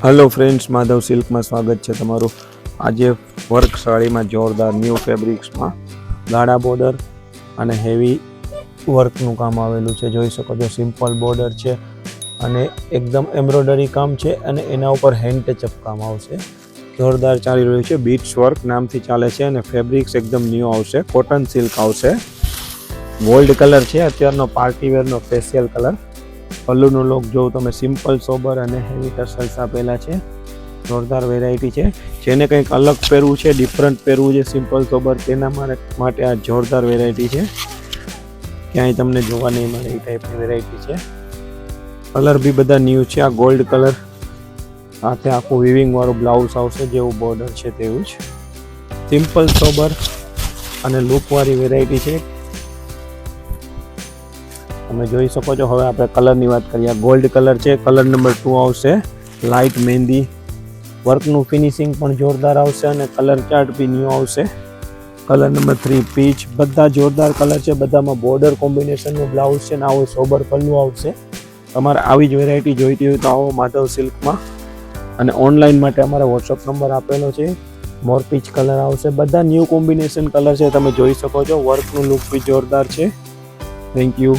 Hello friends, Madhav silk में स्वागत है तमारू। आज वर्क साड़ी में जोरदार न्यू फेब्रिक्स में गाढ़ा बॉर्डर और हेवी वर्कનું કામ આવેલું છે। જોઈ શકો છો સિમ્પલ બોર્ડર છે અને એકદમ એમ્બ્રોઇડરી કામ છે અને એના ઉપર હેન્ડ ટચઅપ કામ આવશે। જોરદાર ચાલી રહ્યું છે। બીટ્સ વર્ક નામથી ચાલે છે અને ફેબ્રિક્સ એકદમ ન્યૂ આવશે। કોટન સિલ્ક આવશે। ગોલ્ડ કલર છે અત્યારનો પાર્ટી વેરનો ફેશિયલ કલર। પલ્લુનો લુક જો તમે સિમ્પલ સોબર અને હેવી ટસલ્સ આપેલા છે। જોરદાર વેરાયટી છે। જેને કંઈક અલગ પહેરવું છે, ડિફરન્ટ પહેરવું છે, સિમ્પલ સોબર, તેના માટે આ જોરદાર વેરાયટી છે। ક્યાંય તમને જોવા નહીં મળે એ ટાઈપની વેરાયટી છે। કલર બી બધા ન્યૂ છે। આ ગોલ્ડ કલર સાથે આખું વિવિંગ વાળું બ્લાઉઝ આવશે, જેવું બોર્ડર છે તેવું જ। સિમ્પલ સોબર અને લુકવાળી વેરાયટી છે। તમે જોઈ શકો છો। હવે આપણે કલરની વાત કરીએ। ગોલ્ડ કલર છે, કલર નંબર 2 આવશે। લાઇટ મહેંદી વર્કનું ફિનિશિંગ પણ જોરદાર આવશે અને કલર ચાર્ટ બી ન્યૂ આવશે। Colour number 3 peach. બધા જોરદાર કલર છે, બધામાં બોર્ડર કોમ્બિનેશનનું બ્લાઉઝ છે ને આવો સોબર પલ્લું આવશે। તમારે આવી જ વેરાયટી જોઈતી હોય તો આવો માધવ સિલ્કમાં। અને ઓનલાઈન માટે અમારા વોટ્સઅપ નંબર આપેલો છે। મોર પીચ કલર આવશે। બધા ન્યૂ કોમ્બિનેશન કલર છે, તમે જોઈ શકો છો। વર્કનું લુક બી જોરદાર છે। Thank you.